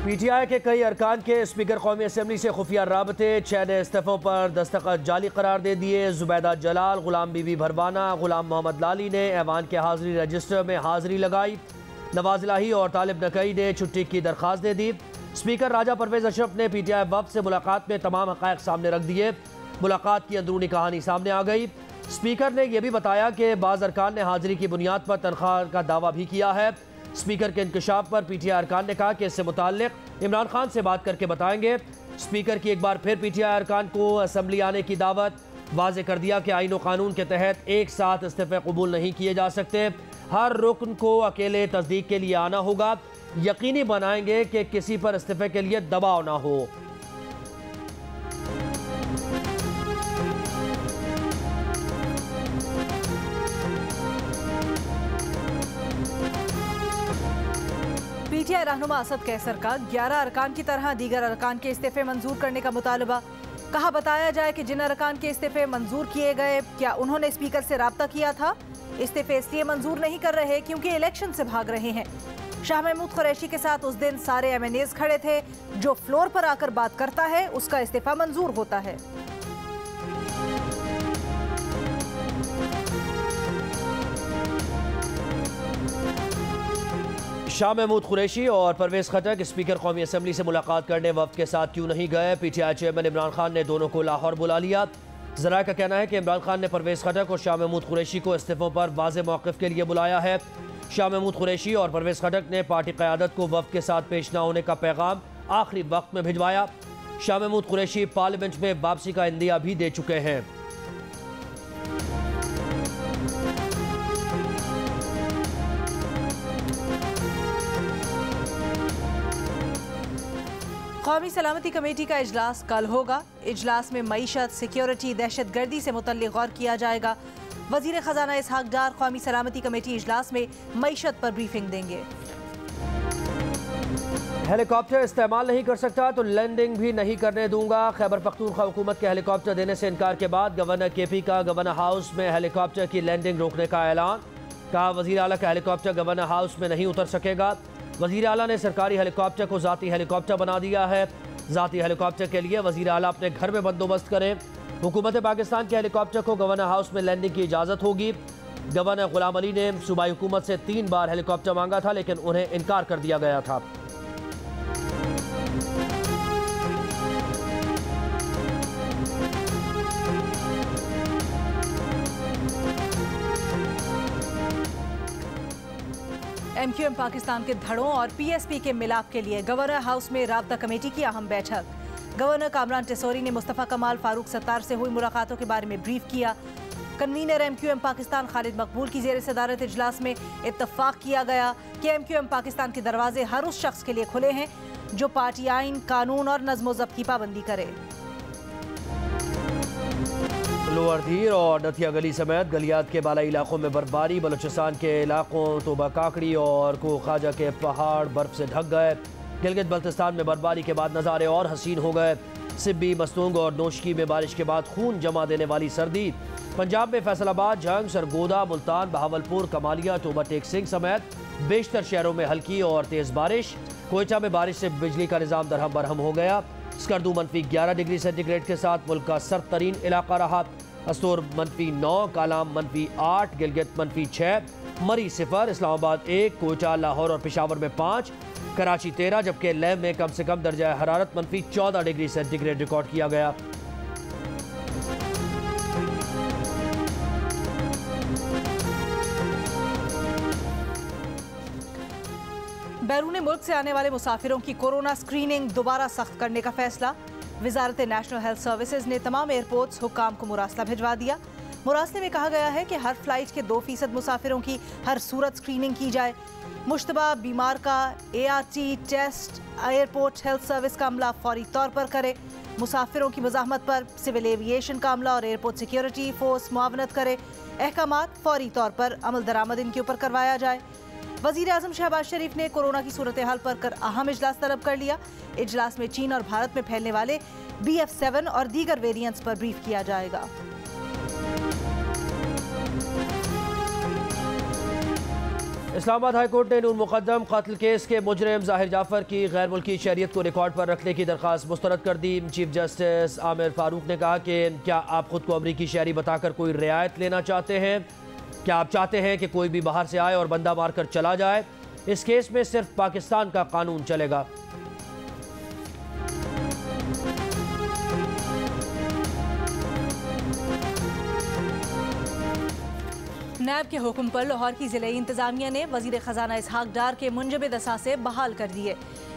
PTI के कई अरकान के स्पीकर कौमी असम्बली से खुफिया राबते, 6 ने इस्तीफों पर दस्तखत जाली करार दे दिए। जुबैदा जलाल, गुलाम बीबी भरवाना, गुलाम मोहम्मद लाली ने ऐवान के हाजिरी रजिस्टर में हाजिरी लगाई। नवाज इलाही और तालिब नकई ने छुट्टी की दरख्वास्त दे दी। स्पीकर राजा परवेज अशरफ ने PTI वफ़द से मुलाकात में तमाम हक़ाइक़ सामने रख दिए। मुलाकात की अंदरूनी कहानी सामने आ गई। स्पीकर ने यह भी बताया कि बाज़ अरकान ने हाजिरी की बुनियाद पर तनख्वाह का दावा भी किया है। स्पीकर के इंकशाफ पर PTI अरकान ने कहा कि इससे मुताल्लिक़ इमरान खान से बात करके बताएंगे। स्पीकर की एक बार फिर PTI अरकान को असम्बली आने की दावत। वाज़े कर दिया कि आईन व कानून के तहत एक साथ इस्तीफ़े कबूल नहीं किए जा सकते। हर रुकन को अकेले तस्दीक के लिए आना होगा। यकीनी बनाएंगे कि किसी पर इस्तीफ़े के लिए दबाव ना हो। PTI रहनुमा असद कैसर का 11 अरकान की तरह दीगर अरकान के इस्तीफे मंजूर करने का मुतालबा। कहा बताया जाए कि जिन अरकान के इस्तीफे मंजूर किए गए, क्या उन्होंने स्पीकर से राब्ता किया था? इस्तीफे इसलिए मंजूर नहीं कर रहे क्योंकि इलेक्शन से भाग रहे हैं। शाह महमूद कुरैशी के साथ उस दिन सारे MNAs खड़े थे। जो फ्लोर पर आकर बात करता है उसका इस्तीफा मंजूर होता है। शाह महमूद कुरैशी और परवेज़ खटक स्पीकर कौमी असम्बली से मुलाकात करने वफ़द के साथ क्यों नहीं गए? PTI चेयरमैन इमरान खान ने दोनों को लाहौर बुला लिया। ज़राए का कहना है कि इमरान खान ने परवेज़ खटक और शाह महमूद कुरैशी को इस्तीफ़ों पर वाज़े मौक़िफ़ के लिए बुलाया है। शाह महमूद कुरैशी और परवेज़ खटक ने पार्टी क़यादत को वफ़द के साथ पेश न होने का पैगाम आखिरी वक्त में भिजवाया। शाह महमूद कुरैशी पार्लियामेंट में वापसी का इंदिया भी दे चुके हैं। कौमी सलामती कमेटी का इजलास कल होगा। इजलास में मईशत, सिक्योरिटी, दहशत गर्दी से मुतल्लिक़ गौर किया जाएगा। वज़ीर ख़जाना इसहाक डार कौमी सलामती कमेटी इजलास में मईशत पर ब्रीफिंग देंगे। हेलीकॉप्टर इस्तेमाल नहीं कर सकता तो लैंडिंग भी नहीं करने दूंगा। खैबर पख्तूनख्वा हुकूमत के हेलीकॉप्टर देने से इनकार के बाद गवर्नर KP का गवर्नर हाउस में हेलीकॉप्टर की लैंडिंग रोकने का ऐलान। कहा वज़ीर आला का हेलीकॉप्टर गवर्नर हाउस में नहीं उतर सकेगा। वज़ीर आला ने सरकारी हेलीकॉप्टर को ज़ाती हेलीकॉप्टर बना दिया है। ज़ाती हेलीकॉप्टर के लिए वज़ीर आला अपने घर में बंदोबस्त करें। हुकूमत पाकिस्तान के हेलीकॉप्टर को गवर्नर हाउस में लैंडिंग की इजाज़त होगी। गवर्नर गुलाम अली ने सूबाई हुकूमत से 3 बार हेलीकॉप्टर मांगा था, लेकिन उन्हें इनकार कर दिया गया था। MQM पाकिस्तान के धड़ों और PSP के मिलाप के लिए गवर्नर हाउस में राब्ता कमेटी की अहम बैठक। गवर्नर कामरान टेसोरी ने मुस्तफ़ा कमाल, फारूक सत्तार से हुई मुलाकातों के बारे में ब्रीफ किया। कन्वीनर MQM पाकिस्तान खालिद मकबूल की ज़ेर सदारत इजलास में इत्तफाक किया गया कि MQM पाकिस्तान के दरवाजे हर उस शख्स के लिए खुले हैं जो पार्टी आइन, कानून और नज़्म ज़ब्त की पाबंदी करे। लोअर धीर और नथिया गली समेत गलियात के बालाई इलाकों में बर्फबारी। बलूचिस्तान के इलाकों तोबा काकड़ी और ख्वाजा के पहाड़ बर्फ से ढक गए। गिलगित बल्तिस्तान में बर्फबारी के बाद नज़ारे और हसीन हो गए। सिब्बी, मस्तूंग और नोशकी में बारिश के बाद खून जमा देने वाली सर्दी। पंजाब में फैसलाबाद, झंग, सरगोदा, मुल्तान, बहावलपुर, कमालिया, टोबा टेक सिंह समेत बेशतर शहरों में हल्की और तेज़ बारिश। कोयटा में बारिश से बिजली का निज़ाम दरहम बरहम हो गया। स्कर्दू -11 डिग्री सेंटीग्रेड के साथ मुल्क का सर्द तरीन इलाका रहा। अस्तोर -9, कालाम -8, गिलगित -6, मरी 0, इस्लामाबाद 1, कोयटा, लाहौर और पेशावर में 5, कराची 13, जबकि लेह में कम से कम दर्जा हरारत -14 डिग्री सेंटीग्रेड रिकॉर्ड किया गया। बैरून मुल्क से आने वाले मुसाफिरों की कोरोना स्क्रीनिंग दोबारा सख्त करने का फैसला। वजारत नेशनल हेल्थ सर्विसेज ने तमाम एयरपोर्ट्स हुक्काम को मुरासला भिजवा दिया। मुरासले में कहा गया है कि हर फ्लाइट के 2% मुसाफिरों की हर सूरत स्क्रीनिंग की जाए। मुश्तबा बीमार का ART test airport health service का अमला फौरी तौर पर करे। मुसाफिरों की मज़ाहमत पर सिविल एविएशन का अमला और एयरपोर्ट सिक्योरिटी फोर्स मुआवनत करे। अहकामात फौरी तौर पर अमल दरामद इनके ऊपर करवाया जाए। वज़ीर आज़म शहबाज शरीफ ने कोरोना की सूरत हाल पर कर अहम इजलास तलब कर लिया। इजलास में चीन और भारत में फैलने वाले BF7 और दीगर वेरिएंट्स पर ब्रीफ किया जाएगा। इस्लामाबाद हाई कोर्ट ने नूर मुकद्दम कत्ल केस के मुजरिम ज़ाहिर जाफर की गैर मुल्की शहरियत को रिकॉर्ड पर रखने की दरख्वास्त मुस्तरद कर दी। चीफ जस्टिस आमिर फारूक ने कहा कि क्या आप खुद को अमरीकी शहरी बताकर कोई रियायत लेना चाहते हैं? क्या आप चाहते हैं कि कोई भी बाहर से आए और बंदा मारकर चला जाए? इस केस में सिर्फ पाकिस्तान का कानून चलेगा। नैब के हुक्म पर लाहौर की जिला इंतजामिया ने वजीर खजाना इसहाक डार के मुंजबिद असासे बहाल कर दिए।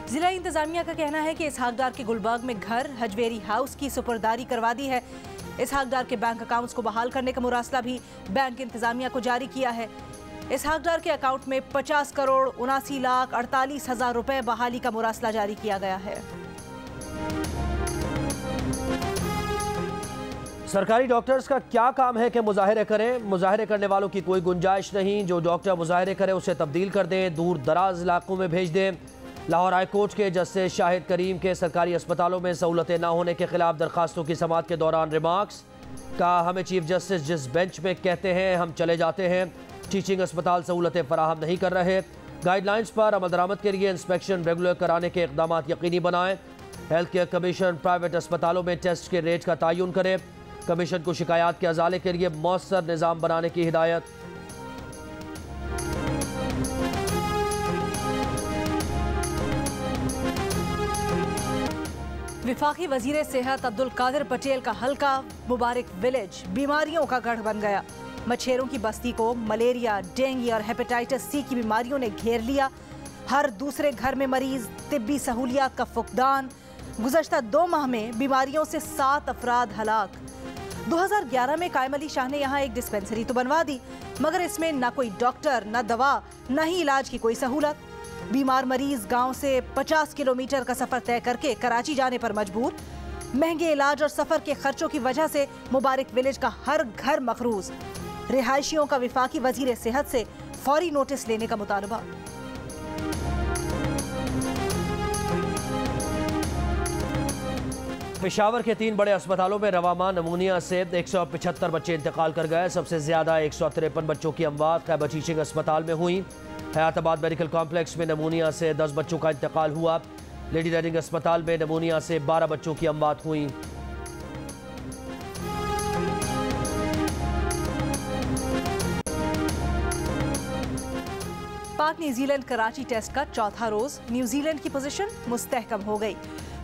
जिला इंतजामिया का कहना है कि इसहाक डार के गुलबर्ग में घर हजवेरी हाउस की सुपुर्दारी करवा दी है। इसहाक डार के बैंक अकाउंट्स को बहाल करने का मुरासला भी बैंक इंतजामिया को जारी किया है। इसहाक डार के अकाउंट में 50 करोड़ 79,48,000 रुपए बहाली का मुरासला जारी किया गया है। सरकारी डॉक्टर्स का क्या काम है कि मुजाहिरे करें? मुजाहिरे करने वालों की कोई गुंजाइश नहीं। जो डॉक्टर मुजाहिरे करे उसे तब्दील कर दें, दूर दराज इलाकों में भेज दें। लाहौर हाई कोर्ट के जस्टिस शाहिद करीम के सरकारी अस्पतालों में सहूलतें न होने के खिलाफ दरखास्तों की समाअत के दौरान रिमार्क्स। कहा, हमें चीफ जस्टिस जिस बेंच में कहते हैं हम चले जाते हैं। टीचिंग अस्पताल सहूलतें फराहम नहीं कर रहे। गाइडलाइंस पर अमल दरामद के लिए इंस्पेक्शन रेगुलर कराने के इकदाम यकीनी बनाएं। हेल्थ केयर कमीशन प्राइवेट अस्पतालों में टेस्ट के रेट का तयन करे। कमीशन को शिकायत के अजाले के लिए मौसर निज़ाम बनाने की हिदायत। विफाकी वजीर सेहत अब्दुल कादिर पटेल का हल्का मुबारक विलेज बीमारियों का गढ़ बन गया। मच्छरों की बस्ती को मलेरिया, डेंगू और हेपेटाइटिस सी की बीमारियों ने घेर लिया। हर दूसरे घर में मरीज, तिब्बी सहूलियात का फुकदान। गुज़श्ता 2 माह में बीमारियों से 7 अफराद हलाक। 2011 में कायम अली शाह ने यहाँ एक डिस्पेंसरी तो बनवा दी, मगर इसमें ना कोई डॉक्टर, ना दवा, ना ही इलाज की कोई सहूलत। बीमार मरीज गांव से 50 किलोमीटर का सफर तय करके कराची जाने पर मजबूर। महंगे इलाज और सफर के खर्चों की वजह से मुबारक विलेज का हर घर मखरूज। रिहायशियों का विफाकी वजीर सेहत से फौरी नोटिस लेने का मुतालबा। पेशावर के 3 बड़े अस्पतालों में रवामा नमूनिया से 175 बच्चे इंतकाल कर गए। सबसे ज्यादा 153 बच्चों की अमवात खैबर टीचिंग अस्पताल में हुई। हयाताबाद मेडिकल कॉम्प्लेक्स में नमूनिया से 10 बच्चों का इंतकाल हुआ। लेडी रेडिंग अस्पताल में नमूनिया से 12 बच्चों की अमवात हुई। पाक न्यूजीलैंड कराची टेस्ट का चौथा रोज न्यूजीलैंड की पोजीशन मुस्तहकम हो गई।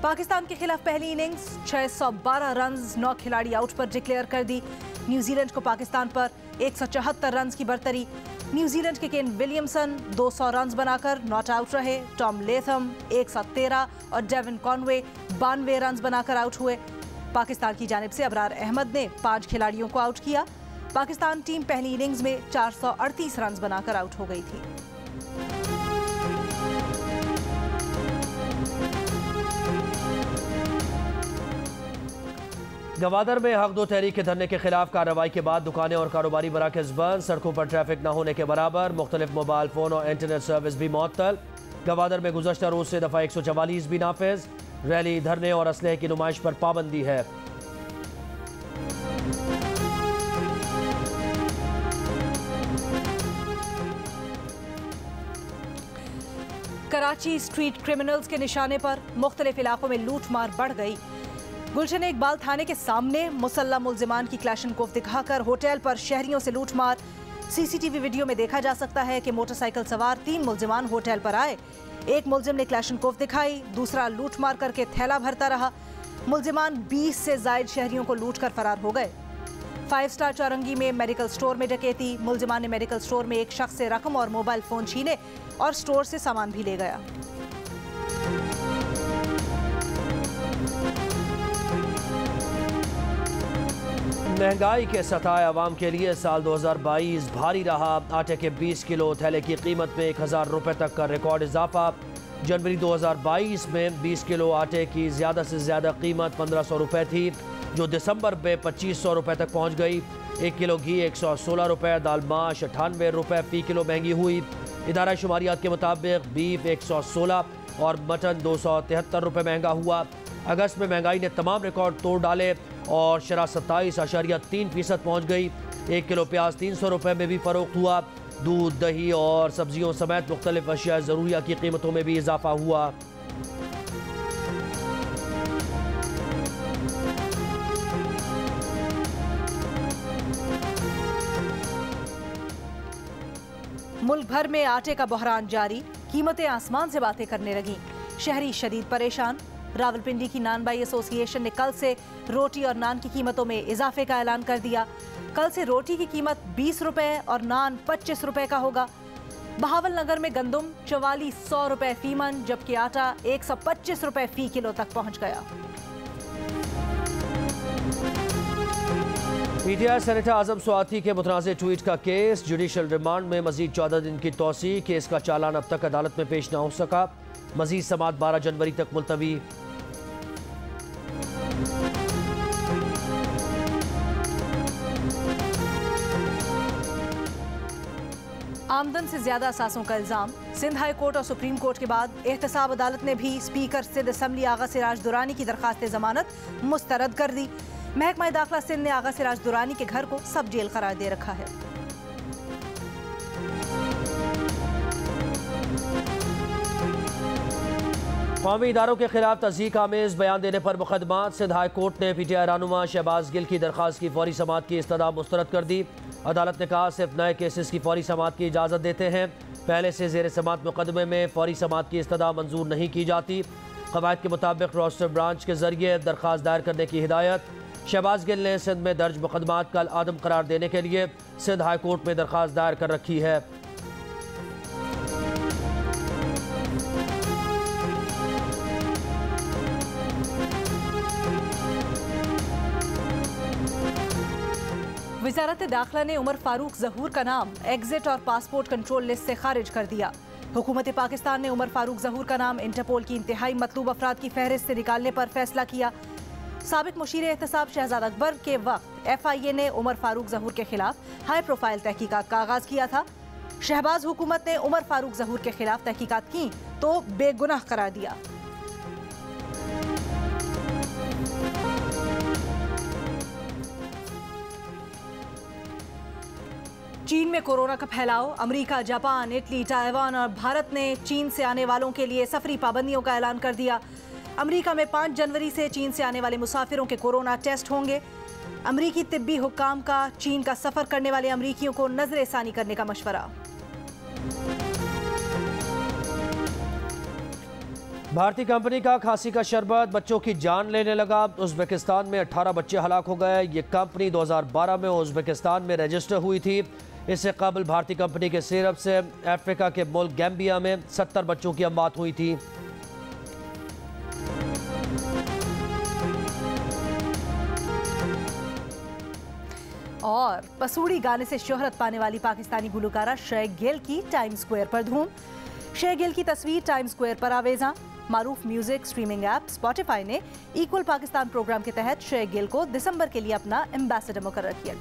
पाकिस्तान के खिलाफ पहली इनिंग्स 612 रन्स 9 खिलाड़ी आउट पर डिक्लेयर कर दी। न्यूजीलैंड को पाकिस्तान पर 174 रन्स की बरतरी। न्यूजीलैंड के केन विलियमसन 200 रन्स बनाकर नॉट आउट रहे। टॉम लेथम 113 और डेविन कॉनवे 92 रन्स बनाकर आउट हुए। पाकिस्तान की जानिब से अबरार अहमद ने 5 खिलाड़ियों को आउट किया। पाकिस्तान टीम पहली इनिंग्स में 438 रन्स बनाकर आउट हो गई थी। गवादर में हक दो तहरीक के धरने के खिलाफ कार्रवाई के बाद दुकानें और कारोबारी मराकज़ बंद। सड़कों पर ट्रैफिक न होने के बराबर। मुख्तलिफ मोबाइल फ़ोन और इंटरनेट सर्विस भी मुअत्तल। गवादर में गुज़श्ता रोज़ से दफ़ा 144 भी नाफिज। रैली, धरने और असलहे की नुमाइश पर पाबंदी है। कराची स्ट्रीट क्रिमिनल्स के निशाने पर मुख्तलिफ इलाकों में लूट मार बढ़ गई। गुलशन इकबाल थाने के सामने मुसल्ला मुल्जिमान की क्लैशनकोफ दिखाकर होटल पर शहरियों से लूटमार। सीसीटीवी वीडियो में देखा जा सकता है कि मोटरसाइकिल सवार 3 मुल्जिमान होटल पर आए। एक मुल्जिम ने क्लैशनकोफ दिखाई, दूसरा लूटमार करके थैला भरता रहा। मुल्जिमान 20 से जायद शहरियों को लूट कर फरार हो गए। 5 स्टार चौरंगी में मेडिकल स्टोर में डकैती। मुल्जिमान ने मेडिकल स्टोर में एक शख्स से रकम और मोबाइल फोन छीने और स्टोर से सामान भी ले गया। महंगाई के सताए अवाम के लिए साल 2022 भारी रहा। आटे के 20 किलो थैले की कीमत में 1000 रुपये तक का रिकॉर्ड इजाफा। जनवरी 2022 में 20 किलो आटे की ज़्यादा से ज़्यादा कीमत 1500 रुपये थी, जो दिसंबर में 2500 रुपये तक पहुँच गई। 1 किलो घी 116 रुपये, दाल माश 98 रुपये फ़ी किलो महंगी हुई। इदारा शुमारियात के मुताबिक बीफ 116 और मटन 273 रुपये महंगा हुआ। अगस्त में महंगाई ने तमाम रिकॉर्ड तोड़ डाले और शरह 27.3% पहुँच गई। 1 किलो प्याज 300 रुपये में भी फ़रोख्त हुआ। दूध, दही और सब्जियों समेत मुख्तलिफ अशिया ज़रूरिया की कीमतों में भी इजाफा हुआ। मुल्क भर में आटे का बहरान जारी, कीमतें आसमान से बातें करने लगी। शहरी शदीद परेशान। रावलपिंडी की नान बाई एसोसिएशन ने कल से रोटी और नान की कीमतों में इजाफे का ऐलान कर दिया। कल से रोटी की कीमत 20 रुपए और नान 25 रुपए का होगा। बहावल नगर में गंदुम 4400 रुपए फी मन, जबकि आटा 125 रुपए फी किलो तक पहुंच गया। पीटीआई सेनेटर आजम स्वाति के मुतनाज़ ट्वीट का केस, जुडिशल रिमांड में मजीद 14 दिन की तौसी। केस का चालान अब तक अदालत में पेश न हो सका। मजीद समाअत 12 जनवरी तक मुलतवी। आमदन से ज्यादा असासों का इल्जाम। सिंध हाई कोर्ट और सुप्रीम कोर्ट के बाद एहतसाब अदालत ने भी स्पीकर सिंध असम्बली आगा सिराज दुरानी की दरखास्त जमानत मुस्तरद कर दी। महकमा दाखिला सिंध ने आगा सिराज दुरानी के घर को सब जेल करार दे रखा है। कौमी इदारों के खिलाफ तज़हीक आमेज बयान देने पर मुकदमात। सिंध हाई कोर्ट ने पीटीआई रहनुमा शहबाज गिल की दरखास्त की फौरी समाअत की इस्तदा मुस्तरद कर दी। अदालत ने कहा सिर्फ नए केसेस की फौरी समाअत की इजाज़त देते हैं, पहले से ज़ेर समाअत मुकदमे में फौरी समाअत की इस्तदा मंजूर नहीं की जाती। क़वायद के मुताबिक रोस्टर ब्रांच के जरिए दरखास्त दायर करने की हिदायत। शहबाज गिल ने सिंध में दर्ज मुकदमात कल आदम करार देने के लिए सिंध हाई कोर्ट में दरखास्त दायर कर रखी है। वज़ारत दाखिला ने उमर फारूक ज़हूर का नाम एग्जिट और पासपोर्ट कंट्रोल लिस्ट से खारिज कर दिया। हुकूमत पाकिस्तान ने उमर फारूक ज़हूर का नाम इंटरपोल की इंतहाई मतलूब अफराद की फहरिस्त से निकालने पर फैसला किया। साबिक मुशीर एहतसाब शहजाद अकबर के वक्त FIA ने उमर फारूक ज़हूर के खिलाफ हाई प्रोफाइल तहकीकात का आगाज किया था। शहबाज हुकूमत ने उमर फारूक ज़हूर के खिलाफ तहकीकात की तो बेगुनाह करार दिया। चीन में कोरोना का फैलाव। अमेरिका, जापान, इटली, ताइवान और भारत ने चीन से आने वालों के लिए सफरी पाबंदियों का ऐलान कर दिया। अमेरिका में 5 जनवरी से चीन से आने वाले मुसाफिरों के कोरोना टेस्ट होंगे। अमेरिकी तिब्बी हुक्काम का चीन का सफर करने वाले अमेरिकियों को नजरसानी करने का मशवरा। भारतीय कंपनी का खांसी का शरबत बच्चों की जान लेने लगा। उज़्बेकिस्तान में 18 बच्चे हलाक हो गए। ये कंपनी 2012 में उज़्बेकिस्तान में रजिस्टर हुई थी। इससे कबल भारतीय कंपनी के सिरप से अफ्रीका के मुल्क गैम्बिया में 70 बच्चों की मौत हुई थी। और पसूड़ी गाने से शोहरत पाने वाली पाकिस्तानी गुलकारा श्रेया गिल की टाइम स्क्वायर पर धूम। श्रेया गिल की तस्वीर टाइम स्क्वायर पर आवेजा। मारूफ म्यूजिक स्ट्रीमिंग ऐप स्पॉटिफाई ने इक्वल पाकिस्तान प्रोग्राम के तहत श्रेया गिल को दिसंबर के लिए अपना एम्बेसडर मुकर्रर किया।